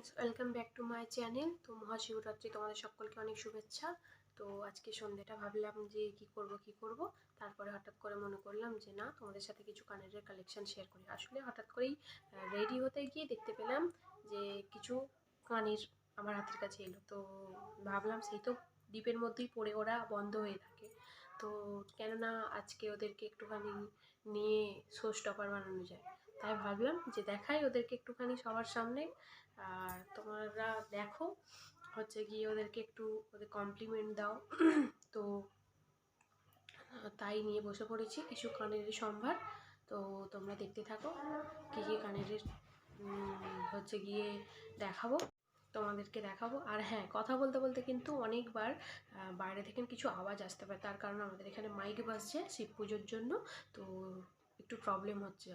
Friends, welcome back to my channel. তো মহাশিবরাত্রি তোমাদের সকলকে অনেক শুভেচ্ছা। তো আজকে সন্ধ্যেটা ভাবলাম যে কি করব, তারপরে হঠাৎ করে মনে করলাম যে না, তোমাদের সাথে কিছু কানের কালেকশন শেয়ার করি। আসলে হঠাৎ করেই রেডি হতে গিয়ে দেখতে পেলাম যে কিছু কানের আমার হাতের কাছে এলো। তো ভাবলাম সেই তো ডিপের মধ্যেই পড়ে ওরা বন্ধ হয়ে থাকে, তো কেননা আজকে ওদেরকে একটুখানি নিয়ে শো স্টপার বানানো যায়। তাই ভাবলাম যে দেখাই ওদেরকে একটুখানি সবার সামনে, আর তোমরা দেখো, হচ্ছে গিয়ে ওদেরকে একটু ওদের কমপ্লিমেন্ট দাও। তো তাই নিয়ে বসে পড়েছি কিছু কানের সম্ভার। তো তোমরা দেখতে থাকো কী কী কানের হচ্ছে গিয়ে দেখাবো, তোমাদেরকে দেখাবো। আর হ্যাঁ, কথা বলতে বলতে কিন্তু অনেকবার বাইরে থেকে কিছু আওয়াজ আসতে পারে, তার কারণ আমাদের এখানে মাইক বাজছে শিব পুজোর জন্য। তো একটু প্রবলেম হচ্ছে,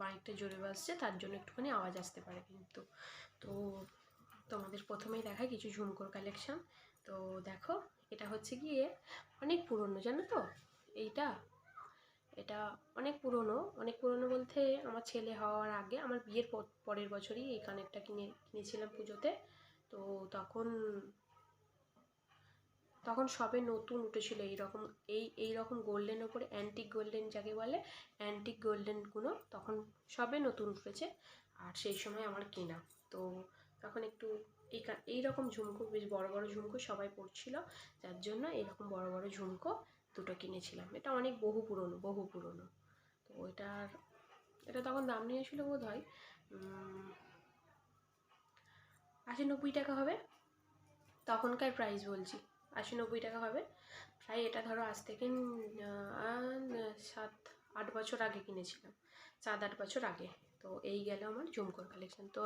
মাইকটা জোরে বাজছে, তার জন্য একটুখানি আওয়াজ আসতে পারে কিন্তু। তো তোমাদের প্রথমেই দেখায় কিছু ঝুমকোর কালেকশন। তো দেখো, এটা হচ্ছে গিয়ে অনেক পুরনো, জানো তো। এটা অনেক পুরনো বলতে আমার ছেলে হওয়ার আগে, আমার বিয়ের পরের বছরই এই কানেরটা কিনেছিলাম পুজোতে। তো তখন সবে নতুন উঠেছিল এইরকম গোল্ডেন ওপরে, অ্যান্টিক গোল্ডেন যাকে বলে, অ্যান্টিক গোল্ডেনগুলো তখন সবে নতুন উঠেছে। আর সেই সময় আমার কেনা, তো তখন একটু এইরকম ঝুমকো, বেশ বড় বড় ঝুমকো সবাই পড়ছিল, যার জন্য এরকম বড় বড় ঝুমকো দুটো কিনেছিলাম। এটা অনেক বহু পুরনো। তো এটা তখন দাম নিয়েছিল বোধ হয় 80-90 টাকা হবে, তখনকার প্রাইস বলছি। 80-90 টাকা হবে প্রায়। এটা ধরো আজ থেকে 7-8 বছর আগে কিনেছিলাম, 7-8 বছর আগে। তো এই গেল আমার ঝুমকোর কালেকশন। তো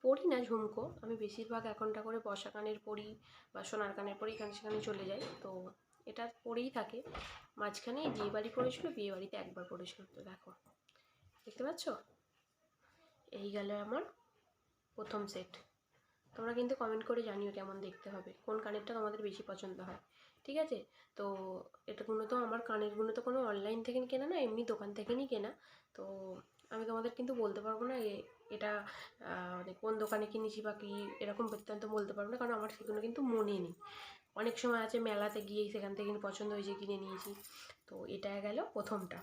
পরি না ঝুমকো, আমি বেশিরভাগ এখনটা করে বসা কানের পরি বা সোনার কানের পরি, এখানে সেখানে চলে যাই। তো এটা পরেই থাকে। মাঝখানে বিয়েবাড়ি পড়েছিল, বিয়েবাড়িতে একবার পড়েছিল। তো দেখো, দেখতে পাচ্ছ, এই গেল আমার প্রথম সেট। তোমরা কিন্তু কমেন্ট করে জানিও কেমন দেখতে হবে, কোন কানেরটা তোমাদের বেশি পছন্দ হয়, ঠিক আছে। তো এটাগুলো তো আমার কানেরগুলো তো কোনো অনলাইন থেকে কেনা না, এমনি দোকান থেকেই কেনা। তো আমি তোমাদের কিন্তু বলতে পারবো না এটা মানে কোন দোকানে কিনেছি বা কী, এরকম বৃত্তান্ত বলতে পারবো না, কারণ আমার সেগুলো কিন্তু মনে নেই। অনেক সময় আছে মেলাতে গিয়েই সেখান থেকে পছন্দ হয়েছে কিনে নিয়েছি। তো এটা গেল প্রথমটা।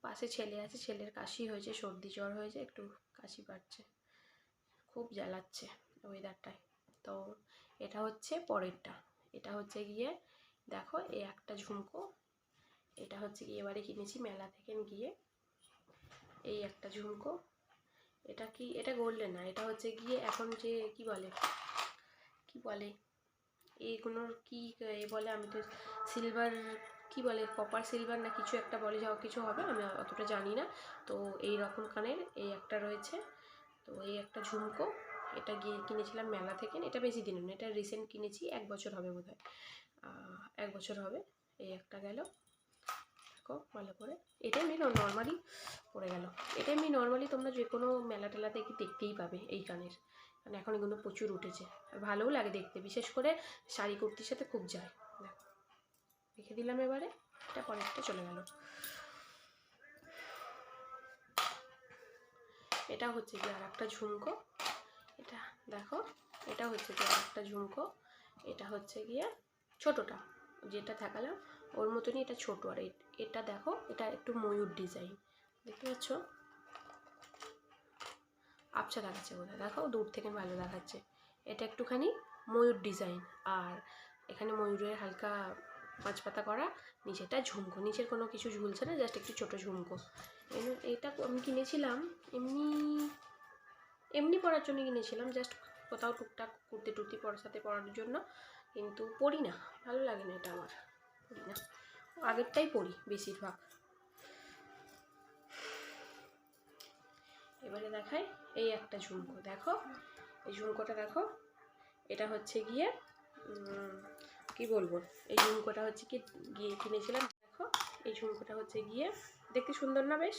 পাশে ছেলে আছে, ছেলের কাশি হয়েছে, সর্দি জ্বর হয়েছে, একটু কাশি পাচ্ছে, খুব জ্বালাচ্ছে ওয়েদারটায়। তো এটা হচ্ছে পরেরটা। এটা হচ্ছে গিয়ে দেখো, এই একটা ঝুমকো, এটা হচ্ছে গিয়ে এবারে কিনেছি মেলা থেকে গিয়ে, এই একটা ঝুমকো। এটা কি, এটা গোল্ডেন না, এটা হচ্ছে গিয়ে এখন যে কি বলে এইগুলোর কি বলে, আমি তো সিলভার, কি বলে, কপার সিলভার না কিছু একটা বলে, যাও কিছু হবে, আমি অতটা জানি না। তো এই রকম কানের এই একটা রয়েছে। তো এই একটা ঝুমকো, এটা গিয়ে কিনেছিলাম মেলা থেকে। এটা বেশি দিনের না, এটা রিসেন্ট কিনেছি, 1 বছর হবে বোধ হয়, 1 বছর হবে। এই একটা গেল, দেখো ভালো করে। এটা এমনি নর্মালি পড়ে গেল, এটা এমনি নর্মালি তোমরা যে কোনো মেলা টেলাতে দেখতেই পাবে এই কানের, কারণ এখন এগুলো প্রচুর উঠেছে, আর ভালোও লাগে দেখতে, বিশেষ করে শাড়ি কুর্তির সাথে খুব যায়। দেখো, রেখে দিলাম। এবারে এটা পরেরটা চলে গেল। এটা হচ্ছে কি আর একটা ঝুমকো, এটা দেখো, এটা হচ্ছে কি আর একটা ঝুমকো। এটা হচ্ছে গিয়ে ছোটোটা, যেটা দেখালাম ওর মতনই, এটা ছোটো। আর এটা দেখো, এটা একটু ময়ূর ডিজাইন, দেখতে পাচ্ছ, আবছা দেখাচ্ছে বোধহয়, দেখো দূর থেকে ভালো দেখাচ্ছে। এটা একটুখানি ময়ূর ডিজাইন, আর এখানে ময়ূরের হালকা পাঁচপাতা করা, নিচেটা ঝুমকো, নিচের কোনো কিছু ঝুলছে না, জাস্ট একটু ছোটো ঝুমকো। এটা আমি কিনেছিলাম এমনি পরার জন্য কিনেছিলাম, জাস্ট কোথাও টুকটাক কুর্তি টুর্তি সাথে পরার জন্য, কিন্তু পরি না, ভালো লাগে না, এটা আমার পরি না, আগেরটাই পরি বেশিরভাগ। এবারে দেখাই এই একটা ঝুমকো, দেখো এই ঝুমকোটা দেখো, এটা হচ্ছে গিয়ে কি বলবো, এই ঝুমকোটা হচ্ছে গিয়ে কিনেছিলাম। দেখো এই ঝুমকোটা হচ্ছে গিয়ে, দেখতে সুন্দর না বেশ,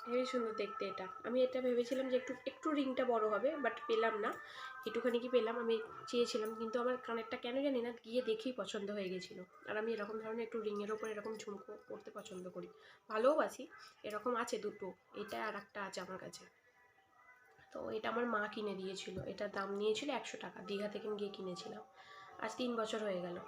হেবি সুন্দর দেখতে এটা। আমি এটা ভেবেছিলাম যে একটু একটু রিংটা বড় হবে, বাট পেলাম না, একটুখানি কি পেলাম। আমি চেয়েছিলাম, কিন্তু আমার কানেরটা কেন জানি না গিয়ে দেখেই পছন্দ হয়ে গেছিলো। আর আমি এরকম ধরনের একটু রিংয়ের ওপর এরকম ঝুমকো পরতে পছন্দ করি, ভালোবাসি। এরকম আছে দুটো, এটা আর একটা আছে আমার কাছে। তো এটা আমার মা কিনে দিয়েছিল, এটার দাম নিয়েছিল 100 টাকা, দীঘা থেকে গিয়ে কিনেছিলাম। আজ 3 বছর হয়ে গেল,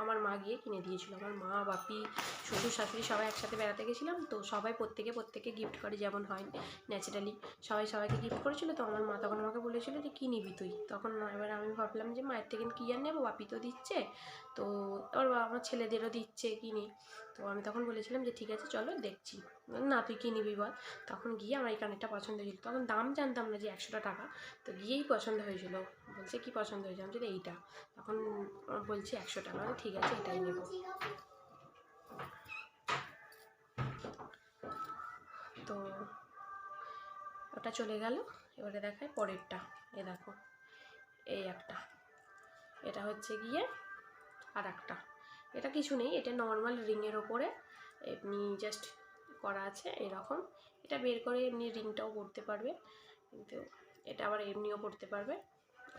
আমার মা গিয়ে কিনে দিয়েছিল। আমার মা, বাপি, শ্বশুর শাশুড়ি সবাই একসাথে বেড়াতে গেছিলাম, তো সবাই প্রত্যেকে গিফট করে, যেমন হয় ন্যাচারালি সবাই সবাইকে গিফট করেছিল। তো আমার মা তখন আমাকে বলেছিল যে কী নিবি তুই, তখন এবার আমি ভাবলাম যে মায়ের থেকে কী আর নেবো, বাপি তো দিচ্ছে, তো আবার আমার ছেলেদেরও দিচ্ছে, কিনি। তো আমি তখন বলেছিলাম যে ঠিক আছে চলো দেখছি। না তুই কী নিবি বল। তখন গিয়ে আমার এই কানেরটা পছন্দ হয়েছিল, তখন দাম জানতাম না যে 100 টাকা, তো গিয়েই পছন্দ হয়েছিল। বলছে কি পছন্দ হয়েছে, আমি যদি এইটা, তখন বলছি 100 টাকা, ঠিক আছে এটাই নেব। তো ওটা চলে গেল, এবারে দেখায় পরেরটা। এ দেখো, এই একটা, এটা হচ্ছে গিয়ে আর একটা। এটা কিছু নেই, এটা নর্মাল রিংয়ের ওপরে এমনি জাস্ট করা আছে এরকম। এটা বের করে এমনি রিংটাও পরতে পারবে, কিন্তু এটা আবার এমনিও পরতে পারবে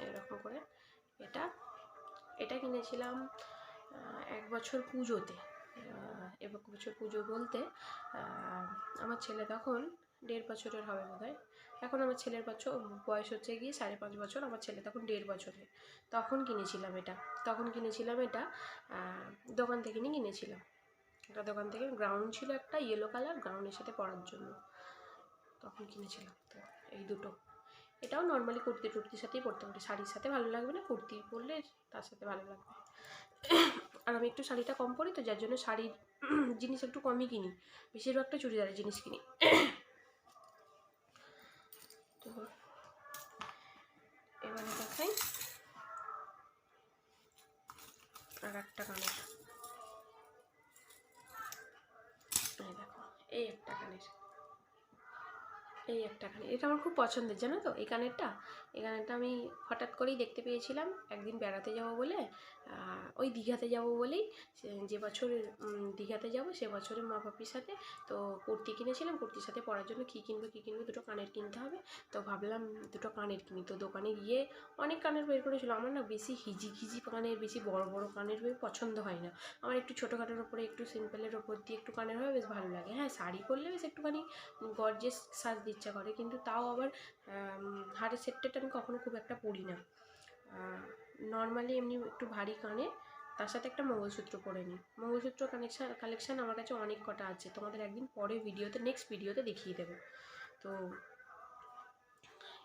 এরকম করে। এটা এটা কিনেছিলাম 1 বছর পুজোতে। 1 বছর পুজো বলতে আমার ছেলে তখন 1.5 বছরের হবে বোধহয়। এখন আমার ছেলের বয়স হচ্ছে গিয়ে 5.5 বছর, আমার ছেলে তখন 1.5 বছরের। তখন কিনেছিলাম এটা দোকান থেকে নিয়ে কিনেছিলাম। একটা দোকান থেকে গ্রাউন্ড ছিল, একটা ইয়েলো কালার গ্রাউন্ডের সাথে পরার জন্য তখন কিনেছিলাম। তো এই দুটো, এটাও নর্মালি কুর্তি টুর্তির সাথেই পরতে পারি, শাড়ির সাথে ভালো লাগবে না, কুর্তি পরলে তার সাথে ভালো লাগবে। আর আমি একটু শাড়িটা কম পরি, তো যার জন্য শাড়ির জিনিস একটু কমই কিনি, বেশিরভাগটা চুড়িদারের জিনিস কিনি। তো এবারে দেখাই আর একটা কানের। এই দেখো, এই একটা কানের, এটা আমার খুব পছন্দের, জানো তো। এই কানেরটা আমি হঠাৎ করেই দেখতে পেয়েছিলাম একদিন বেড়াতে যাব বলে, ওই দীঘাতে যাব বলেই, যে বছর দীঘাতে যাব সে বছরে মা বাপির সাথে। তো কুর্তি কিনেছিলাম, কুর্তির সাথে পরার জন্য কী কিনবো দুটো কানের কিনতে হবে। তো ভাবলাম দুটো কানের কিনি। তো দোকানে গিয়ে অনেক কানের বের করেছিল। আমার না বেশি হিজি কানের, বেশি বড় বড় কানের পছন্দ হয় না। আমার একটু ছোটোখাটোর ওপরে, একটু সিম্পলের ওপর দিয়ে একটু কানের হয়, বেশ ভালো লাগে। হ্যাঁ, শাড়ি পরলে বেশ একটুখানি গর্জিয়াস সাজতে ইচ্ছা করে, কিন্তু তাও আবার হারের সেটটা আমি কখনো খুব একটা পরি না। নর্মালি এমনি একটু ভারী কানে, তার সাথে একটা মঙ্গলসূত্র পরে নিই। মঙ্গলসূত্র কালেকশান আমার কাছে অনেক কটা আছে, তোমাদের একদিন পরে নেক্সট ভিডিওতে দেখিয়ে দেবো। তো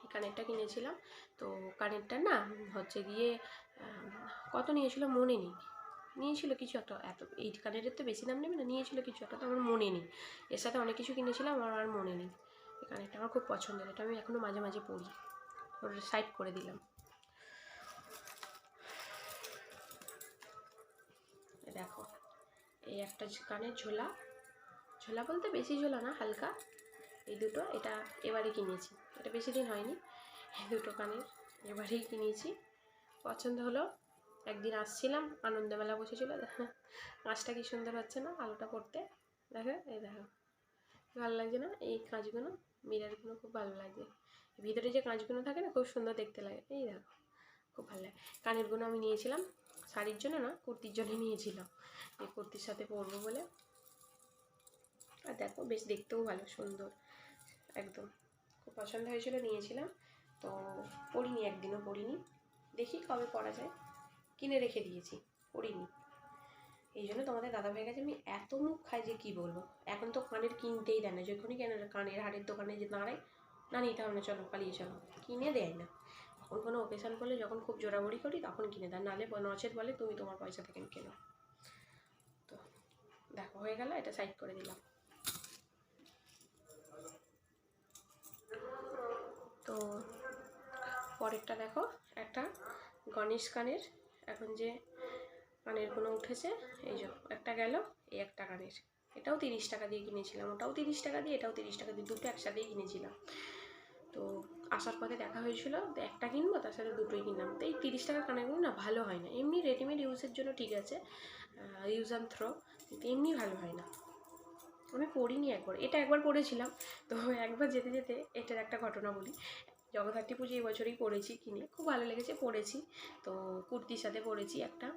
এই কানেরটা কিনেছিলাম। তো কানেরটা না হচ্ছে গিয়ে কত নিয়েছিল মনে নেই, নিয়েছিল কিছু একটা, এই কানেরের তো বেশি দাম নেবে না, নিয়েছিল কিছু একটা, তো আমার মনে নেই। এর সাথে অনেক কিছু কিনেছিলাম, আমার আর মনে নেই। এই কানেরটা আমার খুব পছন্দের, এটা আমি এখনও মাঝে মাঝে পরি। ওর সাইড করে দিলাম। দেখো, এই একটা কানের ঝোলা বলতে বেশি ঝোলা না, হালকা। এই দুটো, এটা এবারে কিনেছি, এটা বেশি দিন হয়নি। এই দুটো কানের এবারেই কিনেছি, পছন্দ হলো। একদিন আসছিলাম, আনন্দমেলা বসেছিল, কাঁচটা কি সুন্দর হচ্ছে না আলোটা পড়তে, দেখো এই দেখো, ভালো লাগছে না? এই কাঁচগুলো, মিররগুলো খুব ভালো লাগে, ভিতরে যে কাঁচগুলো থাকে না, খুব সুন্দর দেখতে লাগে। এই দেখো, খুব ভালো লাগে। কানেরগুলো আমি নিয়েছিলাম শাড়ির জন্য না, কুর্তির জন্য নিয়েছিলাম, এই কুর্তির সাথে পরবো বলে। আর দেখো, বেশ দেখতেও ভালো সুন্দর, একদম খুব পছন্দ হয়েছিল, নিয়েছিলাম। তো পরিনি, একদিনও পরিনি, দেখি কবে পরা যায়, কিনে রেখে দিয়েছি, পরিনি। এই জন্য তোমাদের দাদাভাইয়ের কাছে আমি এত মুখ খাই যে কী বলবো। এখন তো কানের কিনতেই দেয় না, যখনই কেন কানের হাড়ের দোকানে যে দাঁড়ায়, না নিতে হবে না, চলো পালিয়ে চলো, কিনে দেয় না। যখন কোনো ওকেশান করলে, যখন খুব জোরাবড়ি করি তখন কিনে দেয়, নাহলে নচেত বলে তুমি তোমার পয়সা থেকে কেনো। তো দেখো হয়ে গেল, এটা সাইড করে দিলাম। তো পরেরটা দেখো, একটা গণেশ কানের, এখন যে কানেরগুলো উঠেছে, এই যে একটা গেল, এই একটা কানের, এটাও 30 টাকা দিয়ে কিনেছিলাম, ওটাও 30 টাকা দিয়ে, এটাও 30 টাকা দিয়ে, দুটো একসাথেই কিনেছিলাম। তো আসার পথে দেখা হয়েছিল, একটা কিনবো তার সাথে দুটোই কিনলাম। তো এই 30 টাকার কানেরগুলো না ভালো হয় না, এমনি রেডিমেড ইউজের জন্য ঠিক আছে, ইউজ অ্যান্ড থ্রো, কিন্তু এমনি ভালো হয় না। আমি পরিনি একবার, এটা একবার পরেছিলাম। তো একবার যেতে যেতে এটার একটা ঘটনা বলি। জগদ্ধাত্রী পুজো এই বছরই পরেছি কিনে, খুব ভালো লেগেছে, পরেছি। তো কুর্তির সাথে পরেছি একটা।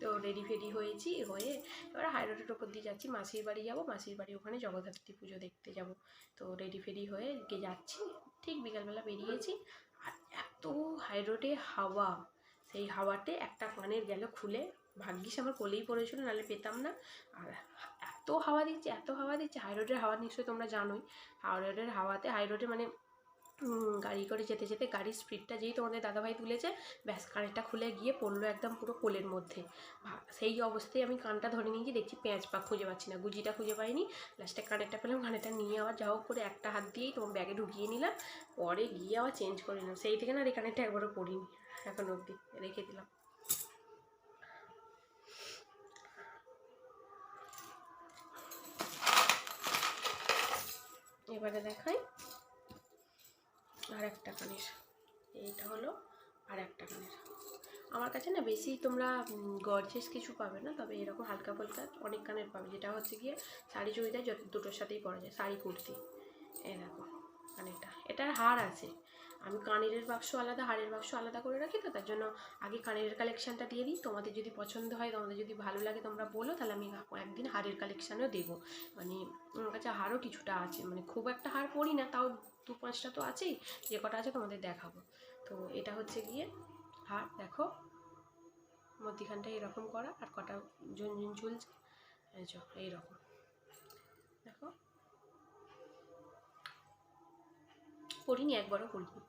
তো রেডি ফেডি হয়েছি, হয়ে এবার হাই রোডের ওপর দিয়ে যাচ্ছি, মাসির বাড়ি যাব, মাসির বাড়ি ওখানে জগদ্ধাত্রী পুজো দেখতে যাব। তো রেডি ফেডি হয়ে যাচ্ছি, ঠিক বিকালবেলা বেরিয়েছি। আর এত হাই রোডে হাওয়া, সেই হাওয়াতে একটা কানের গেল খুলে, ভাগ্যিস আমার কোলেই পড়েছিল, নাহলে পেতাম না। আর এত হাওয়া দিচ্ছে, এত হাওয়া দিচ্ছে, হাই রোডের হাওয়া নিশ্চয়ই তোমরা জানোই। হাই রোডের হাওয়াতে, হাই রোডে মানে গাড়ি করে যেতে যেতে গাড়ির স্পিডটা যেই তোমাদের দাদাভাই তুলেছে, ব্যাস কানেরটা খুলে গিয়ে পড়লো একদম পুরো কোলের মধ্যে। সেই অবস্থায় আমি কানটা ধরে নিয়েছি, দেখছি পেঁয়াজ পা খুঁজে পাচ্ছি না, গুজিটা খুঁজে পাইনি। লাস্টে কানেরটা পেলাম, কানেরটা নিয়ে আবার যা হোক করে একটা হাত দিয়েই তোমার ব্যাগে ঢুকিয়ে নিলাম, পরে গিয়ে আবার চেঞ্জ করে নিলাম। সেই থেকে না এই কানেরটা একবারও পরিনি এখন অবধি, রেখে দিলাম। এবারে দেখাই আর একটা কানের, এইটা হলো আর একটা কানের। আমার কাছে না বেশি তোমরা গর্জেস কিছু পাবে না, তবে এরকম হালকা ফুলকা অনেক কানের পাবে, যেটা হচ্ছে গিয়ে শাড়ি চুড়িদার দুটোর সাথেই পরা যায়, শাড়ি কুর্তি। এই দেখো কানেরটা, এটার হার আছে। আমি কানের বাক্স আলাদা, হারের বাক্স আলাদা করে রাখি, তো তার জন্য আগে কানের কালেকশানটা দিয়ে দিই। তোমাদের যদি পছন্দ হয়, তোমাদের যদি ভালো লাগে তোমরা বলো, তাহলে আমি একদিন হারের কালেকশানও দেবো। মানে আমার কাছে হারও কিছুটা আছে, মানে খুব একটা হার পরি না, তাও 2-5টা তো আছেই, যে কটা আছে তোমাদের দেখাবো। তো এটা হচ্ছে গিয়ে হার, দেখো মধ্যিখানটা এরকম করা, আর কটা ঝুনঝুন ঝুলছে এইরকম, দেখো। পরিনি, একবারও পরিনি,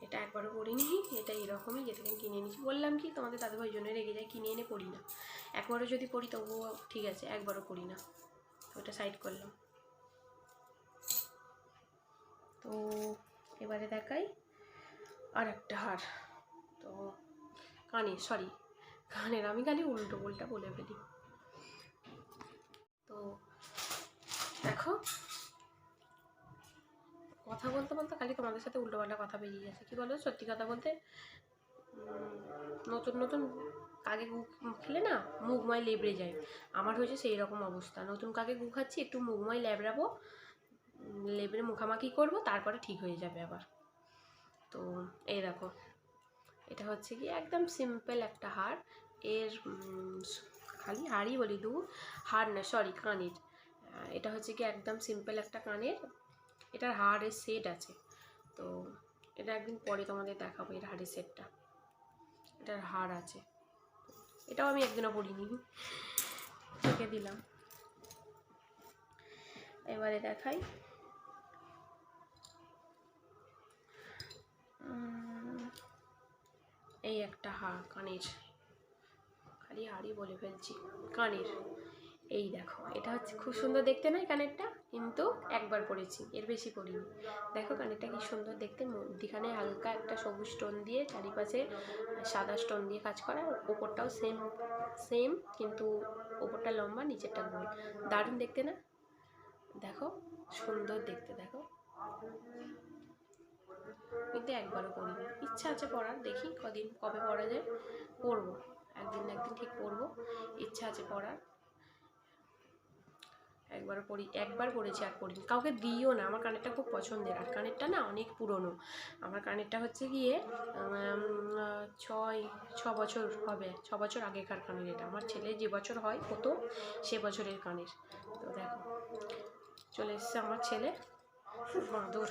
এটা একবারও পরিনি। এটা এরকমই, যেটা আমি কিনে এনেছি, বললাম কি তোমাদের দাদাভাই জন্য রেগে যায়, কিনে এনে পড়ি না। একবারও যদি পড়ি তবুও ঠিক আছে, একবারও পড়ি না। ওটা সাইড করলাম। তো এবারে দেখাই আর একটা হার। তো কানের, সরি কানের, আমি খালি উল্টো পুল্টা বলে ফেলি। তো দেখো কথা বলতে বলতে খালি তোমাদের সাথে উল্টোপাল্টা কথা বেরিয়ে যাচ্ছে। কী বলো, সত্যি কথা বলতে নতুন নতুন কাকে গু খেলে না মুখময় লেবড়ে যায়, আমার হয়েছে সেই রকম অবস্থা। নতুন কাকে গু খাচ্ছি, একটু মুখময় লেবড়াবো, লেবড়ে মুখামাখি করবো, তারপরে ঠিক হয়ে যাবে আবার। তো এই দেখো, এটা হচ্ছে কি একদম সিম্পল একটা হার। এর খালি হারই বলি, হার না, সরি কানের। এটা হচ্ছে কি একদম সিম্পল একটা কানের, এটার হারের সেট আছে। তো এটা একদিন পরে তোমাদের দেখাবো, এর হারের সেটটা, এটার হার আছে। এটাও আমি একদিনও পরিনি, রেখে দিলাম। এবারে দেখাই এই একটা হার কানের, খালি হারই বলে ফেলছি, কানের। এই দেখো, এটা হচ্ছে খুব সুন্দর দেখতে নয় কানেরটা, কিন্তু একবার পরেছি, এর বেশি পরিনি। দেখো কানেরটা কি সুন্দর দেখতে, মধ্যিখানে হালকা একটা সবুজ স্টোন দিয়ে, চারিপাশে সাদা স্টোন দিয়ে কাজ করা, ওপরটাও সেম সেম, কিন্তু ওপরটা লম্বা, নিচেরটা গোল, দারুণ দেখতে না? দেখো সুন্দর দেখতে, দেখো। কিন্তু একবারও পরিনি, ইচ্ছা আছে পরার, দেখি কবে পরা যায়, পরবো একদিন না একদিন, ঠিক পরবো, ইচ্ছা আছে পরার। একবার পরেছি, আর পরিনি, কাউকে দিইও না। আমার কানেরটা খুব পছন্দের, আর কানেরটা না অনেক পুরনো। আমার কানেরটা হচ্ছে গিয়ে 6 বছর হবে, 6 বছর আগেকার কানের এটা। আমার ছেলে যে বছর হয় প্রথম, সে বছরের কানের। তো দেখো চলে এসছে আমার ছেলে, বাঁদর।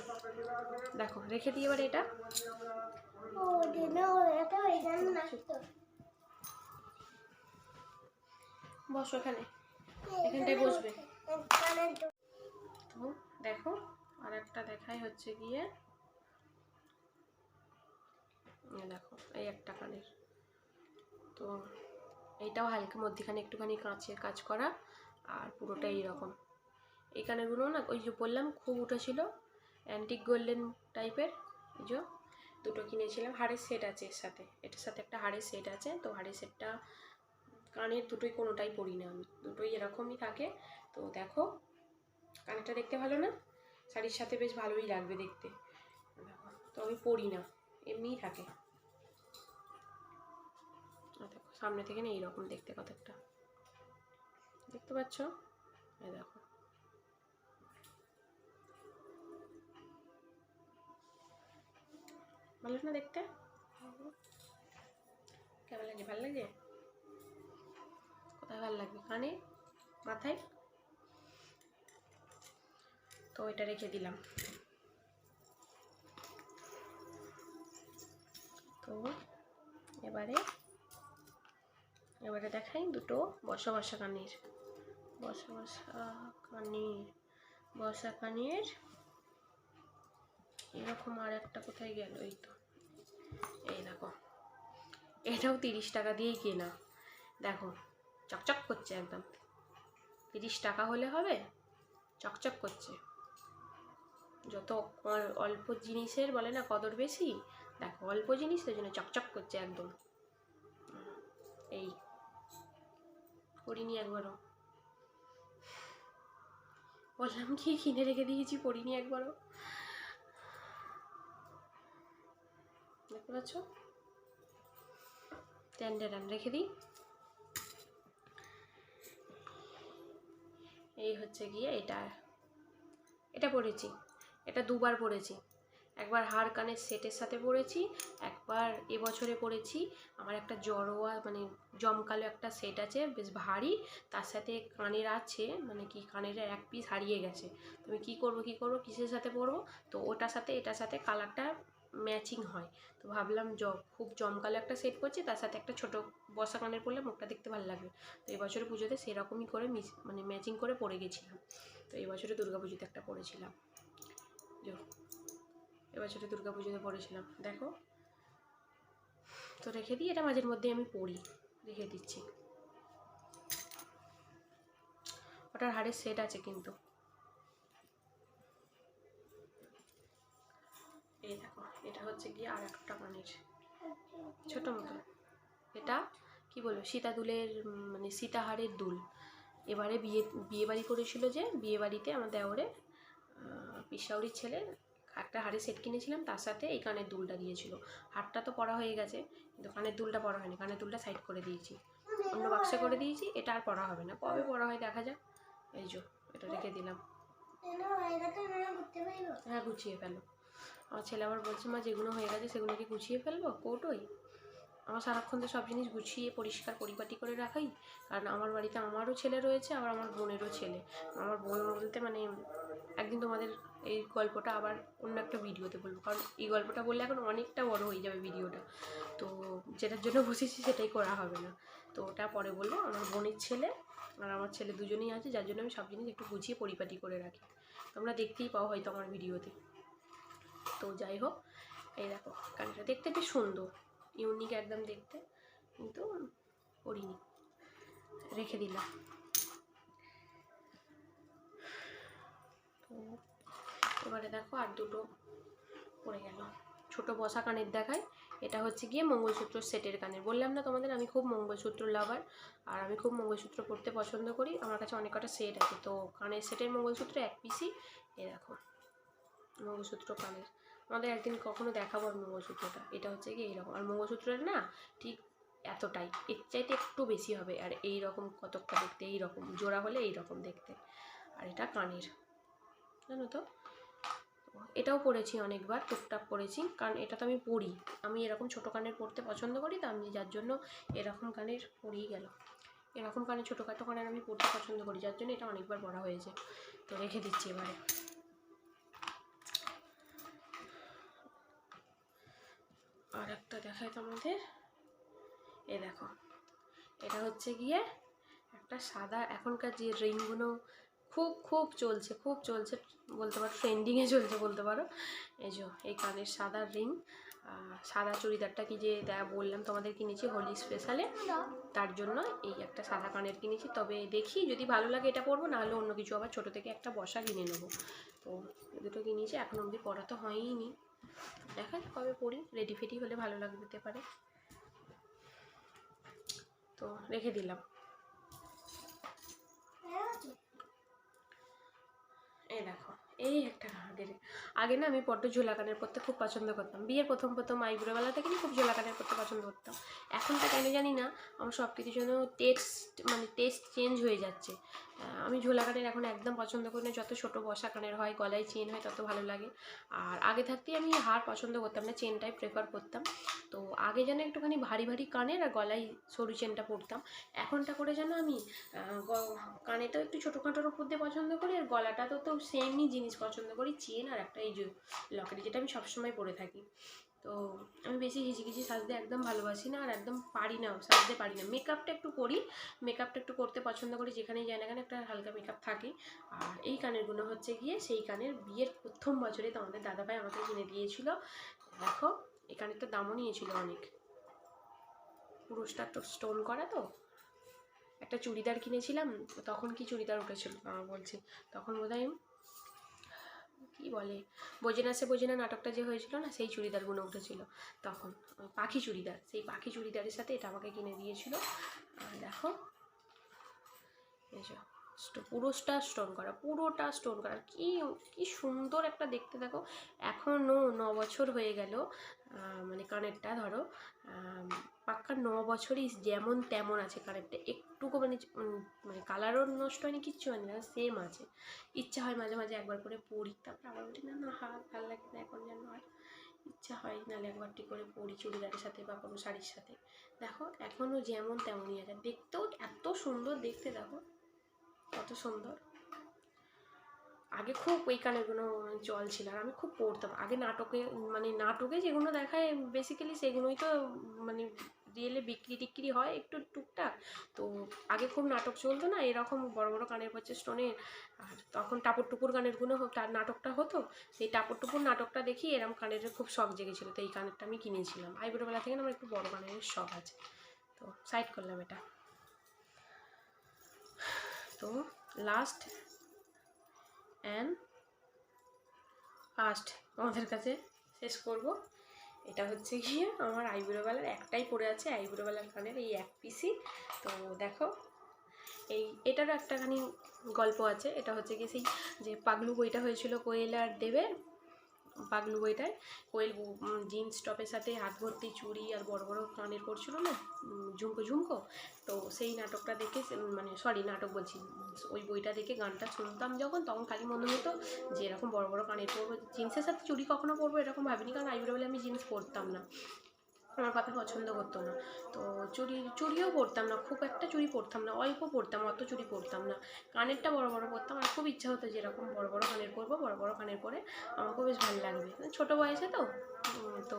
দেখো রেখে দিই এবার এটা, বসো এখানটায় বসবে। তো দেখো আর একটা দেখাই, হচ্ছে গিয়ে দেখো এই একটা কানের। তো এইটাও হালকা, মধ্যিখানে একটুখানি কাঁচের কাজ করা, আর পুরোটা এইরকম। এই কানেরগুলো না ওই যে বললাম খুব উঠেছিল, অ্যান্টিক গোল্ডেন টাইপের। এই যে দুটো কিনেছিলাম, হাড়ের সেট আছে এর সাথে, এটার সাথে একটা হাড়ের সেট আছে। তো হাড়ের সেটটা, কানের দুটোই কোনোটাই পরি না আমি, দুটোই এরকমই থাকে। তো দেখো কানেরটা দেখতে ভালো না, শাড়ির সাথে বেশ ভালোই লাগবে দেখতে। দেখো তো আমি পরি না, এমনিই থাকে। দেখো সামনে থেকে না এইরকম দেখতে, কতটা দেখতে পাচ্ছ, এই দেখো ভালো না দেখতে? কেমন লাগে? ভালো লাগে? কোথায় ভালো লাগবে? কানে, মাথায়? তো এটা রেখে দিলাম। তো এবারে দেখাই দুটো বসা বসা কানের, বসা কানের এরকম। আর একটা কোথায় গেল? এই তো, এই দেখো, এটাও 30 টাকা দিয়েই কেনা। দেখো চকচক করছে একদম। 30 টাকা হলে হবে? চকচক করছে। যত অল্প জিনিসের বলে না কদর বেশি, দেখো অল্প জিনিস সেই জন্য চকচক করছে একদম। এই পরিনি একবারও, বললাম কি কিনে রেখে দিয়েছি, পরিনি একবারও। দেখতে পাচ্ছ? ট্যান্ডারান রেখে দিই। এই হচ্ছে গিয়ে এটা পরেছি, এটা দুবার পরেছি। একবার হার কানের সেটের সাথে পরেছি, একবার এবছরে পরেছি। আমার একটা জড়োয়া মানে জমকালো একটা সেট আছে, বেশ ভারী, তার সাথে কানের আছে, মানে কি কানের এক পিস হারিয়ে গেছে। তো আমি কী করবো কিসের সাথে পরবো? তো ওটার সাথে এটার সাথে কালারটা ম্যাচিং হয়। তো ভাবলাম খুব জমকালো একটা সেট পরছি, তার সাথে একটা ছোটো বসা কানের পরলে মুখটা দেখতে ভালো লাগবে। তো এবছরে পুজোতে সেরকমই করে মানে ম্যাচিং করে পরে গেছিলাম। তো এবছরে দুর্গাপুজোতে একটা পরেছিলাম, এবছরে দুর্গাপুজোতে পরেছিলাম। দেখো, তো রেখে দিই, এটা মাঝের মধ্যে আমি পরি, রেখে দিচ্ছি। ওটার হাড়ের সেট আছে কিন্তু। এই দেখো, এটা হচ্ছে গিয়ে আর একটা কানের ছোটো মতো। এটা কি বলবো, সীতা দুলের মানে সীতাহারের দুল। এবারে বিয়ে বাড়ি করেছিল, যে বিয়ে বাড়িতে আমার দেওরে পিসাউরির ছেলে একটা হাড়ের সেট কিনেছিলাম, তার সাথে এই কানের দুলটা দিয়েছিল। হারটা তো পরা হয়ে গেছে, কিন্তু কানের দুলটা পরা হয়নি। কানের দুলটা সাইড করে দিয়েছি, অন্য বাক্সে করে দিয়েছি। এটা আর পরা হবে না, কবে পরা হয় দেখা যাক। এই যে এটা রেখে দিলাম। হ্যাঁ, গুছিয়ে ফেলো। আমার ছেলে আবার বলছে, মা যেগুলো হয়ে গেছে সেগুলো কি গুছিয়ে ফেলবো কৌটোই? আমার সারাক্ষণ তো সব জিনিস গুছিয়ে পরিষ্কার পরিপাটি করে রাখাই। কারণ আমার বাড়িতে আমারও ছেলে রয়েছে, আবার আমার বোনেরও ছেলে। আমার বোন বলতে মানে একদিন তোমাদের এই গল্পটা আবার অন্য একটা ভিডিওতে বলবো, কারণ এই গল্পটা বললে এখন অনেকটা বড় হয়ে যাবে ভিডিওটা। তো যেটার জন্য বসেছি সেটাই করা হবে না, তো ওটা পরে বলবো। আমার বোনের ছেলে আর আমার ছেলে দুজনেই আছে, যার জন্য আমি সব জিনিস একটু গুছিয়ে পরিপাটি করে রাখি। তোমরা দেখতেই পাও হয়তো আমার ভিডিওতে। তো যাই হোক, এই দেখো কানটা দেখতে বেশ সুন্দর, ইউনিক একদম দেখতে, কিন্তু পরিনি, রেখে দিলাম। তো এবারে দেখো আর দুটো পড়ে গেল। ছোট বসা কানের দেখায়। এটা হচ্ছে গিয়ে মঙ্গলসূত্র সেটের কানের। বললাম না তোমাদের আমি খুব মঙ্গলসূত্র লাভার, আর আমি খুব মঙ্গলসূত্র পরতে পছন্দ করি। আমার কাছে অনেক কটা সেট আছে, তো কানের সেটের মঙ্গলসূত্র এক পিসই। এ দেখো মঙ্গলসূত্র কানের, আমাদের একদিন কখনো দেখাবো আর মঙ্গলসূত্রটা। এটা হচ্ছে কি এইরকম, আর মঙ্গলসূত্রের না ঠিক এতটাই, এর চাইতে একটু বেশি হবে। আর এইরকম কতকটা দেখতে, এইরকম জোড়া হলে এইরকম দেখতে। আর এটা কানের, জানো তো। এটাও পরেছি অনেকবার, টুকটাক পরেছি, কারণ এটা তো আমি পরি। আমি এরকম ছোটো কানের পরতে পছন্দ করি, তো আমি যার জন্য এরকম কানের পরেই গেল। এরকম কানের ছোটোখাটো কানের আমি পরতে পছন্দ করি, যার জন্য এটা অনেকবার পরা হয়েছে। তো রেখে দিচ্ছি এবারে। আর একটা দেখাই তোমাদের, এ দেখো, এটা হচ্ছে গিয়ে একটা সাদা, এখনকার যে রিংগুলো খুব চলছে বলতে পারো, ট্রেন্ডিংয়ে চলছে বলতে পারো। এই যে এই কানের সাদা রিং, সাদা চুড়িদারটা কি যে বললাম তোমাদের কিনেছি হোলি স্পেশালে, তার জন্য এই একটা সাদা কানের কিনেছি। তবে দেখি যদি ভালো লাগে এটা পরবো, নাহলে অন্য কিছু আবার ছোটো থেকে একটা বসা কিনে নেবো। তো দুটো কিনেছি, এখন অবধি পরা তো হয়ইনি, দেখা কবে পরি, রেডি ফেডি হলে ভালো লাগতে পারে। তো রেখে দিলাম। এই দেখো, এই একটা আগে না আমি বড্ড ঝোলা কানের পরতে খুব পছন্দ করতাম। বিয়ের প্রথম আইবুড়োবেলা থেকে খুব ঝোলা কানের পরতে পছন্দ করতাম। এখন তো কেন জানি না আমার সব কিছুর জন্য টেস্ট চেঞ্জ হয়ে যাচ্ছে। আমি ঝোলা কানের এখন একদম পছন্দ করি না, যত ছোটো বসা কানের হয়, গলায় চেন হয়, তত ভালো লাগে। আর আগে থাকতেই আমি হার পছন্দ করতাম না, চেনটাই প্রেফার করতাম। তো আগে যেন একটুখানি ভারী ভারী কানের আর গলায় সরু চেনটা পরতাম। এখনটা করে যেন আমি কানে তো একটু ছোটোখাটোর ওপর দিয়ে পছন্দ করি, আর গলাটাতেও তো সেমই জিনিস পছন্দ করি, চেন আর একটা এই যে লকেট, যেটা আমি সবসময় পরে থাকি। তো আমি বেশি হিজিগিজি সাজতে একদম ভালোবাসি না, আর একদম পারি না, সাজতে পারি না। মেকআপটা একটু করি, মেকআপটা একটু করতে পছন্দ করি, যেখানেই যাই না কেন একটা হালকা মেকআপ থাকে। আর এই কানেরগুলো হচ্ছে গিয়ে সেই কানের বিয়ের প্রথম বছরে তোমাদের দাদাভাই আমাকে কিনে দিয়েছিল। দেখো এই কানেরটার দামও নিয়েছিল অনেক, পুরোটা তো স্টোন করা। তো একটা চুড়িদার কিনেছিলাম, তখন কি চুড়িদার উঠেছিল বলছি, তখন বোধহয় কী বলে বোঝে না সে বোঝে না নাটকটা যে হয়েছিল না, সেই চুড়িদারগুলো উঠেছিল তখন, পাখি চুড়িদার। সেই পাখি চুড়িদারের সাথে এটা আমাকে কিনে দিয়েছিল। আর দেখো এসো পুরোটা স্টোন করা, পুরোটা স্টোন করা, কি কি সুন্দর একটা দেখতে। দেখো এখনও 9 বছর হয়ে গেল, মানে কানেরটা ধরো পাক্কা 9 বছরই যেমন তেমন আছে কানেরটা, একটুকু মানে কালারও নষ্ট হয়নি, কিচ্ছু হয়নি, না সেম আছে। ইচ্ছা হয় মাঝে মাঝে একবার করে পরি, তারপর আবার বলি না না ভালো লাগে না এখন যেন, আর ইচ্ছা হয় নাহলে একবারটি করে পরি চুড়িদারের সাথে বা কোনো শাড়ির সাথে। দেখো এখনও যেমন তেমনই আছে, দেখতেও এত সুন্দর দেখতে, দেখো কত সুন্দর। আগে খুব ওই কানেরগুলো চল ছিল, আর আমি খুব পড়তাম আগে নাটকে, মানে নাটকে যেগুলো দেখায় বেসিক্যালি সেগুলোই তো মানে রিয়েলে বিক্রি টিক্রি হয় একটু টুকটাক। তো আগে খুব নাটক চলতো না এরকম বড় বড় কানের পড়ছে স্টোনের, আর তখন টাপুর টুপুর কানেরগুলো তার নাটকটা হতো, সেই টাপুর টুপুর নাটকটা দেখি এরকম কানের খুব শখ জেগেছিলো। তো এই কানেরটা আমি কিনেছিলাম, আইবুড়োবেলা থেকে আমার একটু বড় কানের শখ আছে। তো সাইড করলাম এটা। তো লাস্ট অ্যান্ড ফার্স্ট তোমাদের কাছে শেষ করব, এটা হচ্ছে গিয়ে আমার আইবুড়োবেলার একটাই পড়ে আছে, আইবুড়োবেলার কানের এই এক পিসি। তো দেখো এটারও একটাখানি গল্প আছে। এটা হচ্ছে গিয়ে সেই যে পাগলু বইটা হয়েছিল কোয়েল আর দেবের, পাগলু বইটায় কোয়েল জিন্স টপের সাথে হাত ভর্তি চুড়ি আর বড় বড় কানের পরছিল না, ঝুমকো ঝুমকো। তো সেই নাটকটা দেখে, মানে সরি নাটক বলছি, ওই বইটা দেখে গানটা শুনতাম যখন, তখন খালি মনে হতো যে এরকম বড় বড় কানের পরবো, জিন্সের সাথে চুড়ি কখনো পরবো এরকম ভাবিনি, কারণ আইবুড়োবেলা আমি জিন্স পরতাম না, আমার পাপা পছন্দ করতো না। তো চুড়িও পরতাম না, খুব একটা চুড়ি পরতাম না, অল্প পরতাম, অত চুড়ি পরতাম না, কানেরটা বড় বড় পরতাম। আর খুব ইচ্ছা হতো যে এরকম বড় বড় কানের পরবো, বড় বড় কানের পরে আমাকেও বেশ ভালো লাগবে, ছোটো বয়সে তো। তো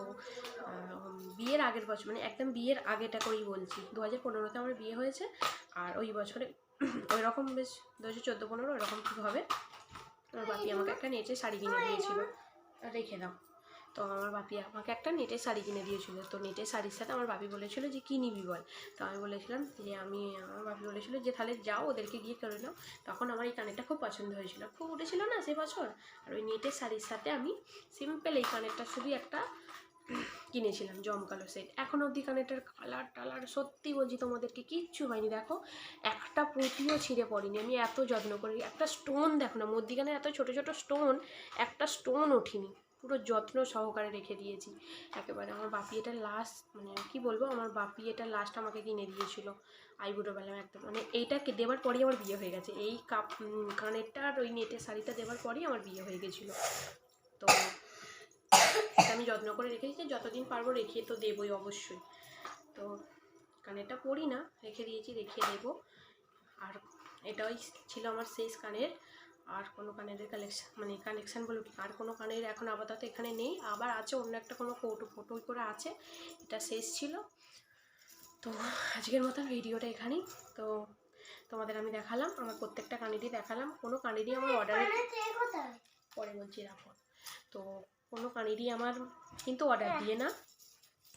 বিয়ের আগের বছর, মানে একদম বিয়ের আগেটা করেই বলছি, 2015-তে আমার বিয়ে হয়েছে, আর ওই বছরে ওই রকম বেশ 2014-15 ওরকম ঠিক হবে, আমার বাপি আমাকে একটা নেটের শাড়ি কিনে দিয়েছিল, রেখে দাও। তো আমার বাপি আমাকে একটা নেটের শাড়ি কিনে দিয়েছিলো। তো নেটের শাড়ির সাথে আমার বাপি বলেছিলো যে কী নিবি বল। তো আমি বলেছিলাম যে আমার বাপি বলেছিলো যে তাহলে যাও ওদেরকে গিয়ে করে নাও। তখন আমার এই কানেরটা খুব পছন্দ হয়েছিল, খুব উঠেছিল না সে বছর। আর ওই নেটের শাড়ির সাথে আমি সিম্পল এই কানেরটা শুধু একটা কিনেছিলাম জমকালো সেট। এখন অবধি কানেরটার কালার টালার সত্যি বলছি তোমাদেরকে কিচ্ছু হয়নি, দেখো একটা পুঁতিও ছিঁড়ে পড়েনি, আমি এত যত্ন করি। একটা স্টোন দেখো না মধ্যিখানে এত ছোটো ছোটো স্টোন, একটা স্টোন ওঠেনি, পুরো যত্ন সহকারে রেখে দিয়েছি একেবারে। আমার বাপি এটা লাস্ট, মানে কি বলবো, আমার বাপি এটা লাস্ট আমাকে কিনে দিয়েছিল আইবুড়োবেলায় একদম, মানে এইটাকে দেওয়ার পরই আমার বিয়ে হয়ে গেছে, এই কানেরটা আর ওই নেটের শাড়িটা দেওয়ার পরই আমার বিয়ে হয়ে গেছিলো। তো এটা আমি যত্ন করে রেখেছি, যতদিন পারবো রেখে তো দেবই অবশ্যই। তো কানেরটা পরি না, রেখে দিয়েছি, রেখে দেবো। আর এটাই ছিল আমার শেষ কানের, আর কোনো কানের কালেকশান বলো কি, আর কোনো কানের এখন আপাতত এখানে নেই, আবার আছে অন্য একটা কোনো ফটো করে আছে, এটা শেষ ছিল। তো আজকের মতন ভিডিওটা এখানেই। তো তোমাদের আমি দেখালাম, আমার প্রত্যেকটা কানেরই দেখালাম, কোনো কানেরই আমার অর্ডার পরে বলছি রাখো। তো কোনো কানেরই আমার কিন্তু অর্ডার দিয়ে না,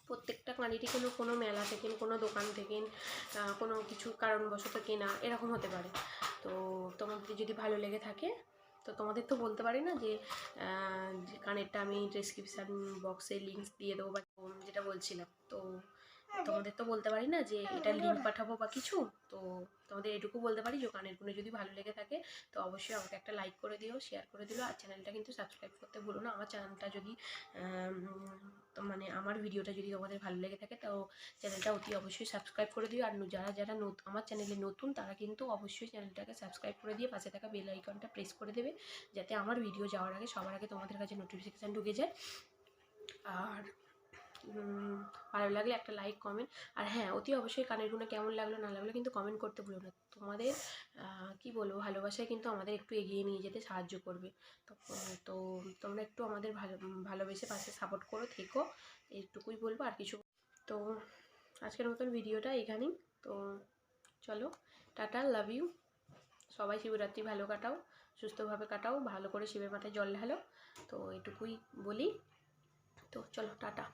প্রত্যেকটা কানেরই কোনো মেলা থেকে, কোনো দোকান থেকে, কোনো কিছু কারণবশত কেনা এরকম হতে পারে। তো তোমাদের যদি ভালো লেগে থাকে, তো তোমাদের তো বলতে পারি না যে কানেরটা আমি ডেসক্রিপশান বক্সে লিঙ্ক দিয়ে দেবো, বা যেটা বলছিলাম, তো তোমাদের তো বলতে পারি না যে এটা লিঙ্ক পাঠাবো বা কিছু। তো তোমাদের এটুকু বলতে পারি যে কানের গুলো যদি ভালো লেগে থাকে তো অবশ্যই আমাকে একটা লাইক করে দিও, শেয়ার করে দিও, আর চ্যানেলটা কিন্তু সাবস্ক্রাইব করতে ভুলো না। আমার চ্যানেলটা যদি মানে আমার ভিডিওটা যদি তোমাদের ভালো লেগে থাকে তো চ্যানেলটা অতি অবশ্যই সাবস্ক্রাইব করে দিও। আর যারা যারা আমার চ্যানেলে নতুন তারা কিন্তু অবশ্যই চ্যানেলটাকে সাবস্ক্রাইব করে দিয়ে পাশে থাকা বেল আইকনটা প্রেস করে দেবে, যাতে আমার ভিডিও যাওয়ার আগে সবার আগে তোমাদের কাছে নোটিফিকেশান ঢুকে যায়। আর ভালো লাগলে একটা লাইক, কমেন্ট, আর হ্যাঁ অতি অবশ্যই কানের গুলো কেমন লাগলো না লাগলো কিন্তু কমেন্ট করতে ভুলো না। তোমাদের কি বলবো, ভালোবাসায় কিন্তু আমাদের একটু এগিয়ে নিয়ে যেতে সাহায্য করবে। তো তোমরা একটু আমাদের ভালোবেসে পাশে সাপোর্ট করো, থেকো, এইটুকুই বলবো আর কিছু। তো আজকের মতন ভিডিওটা এখানেই। তো চলো, টাটা, লাভ ইউ। সবাই শিবরাত্রি ভালো কাটাও, সুস্থভাবে কাটাও, ভালো করে শিবের মাথায় জল ঢালো। তো এটুকুই বলি। তো চলো, টাটা।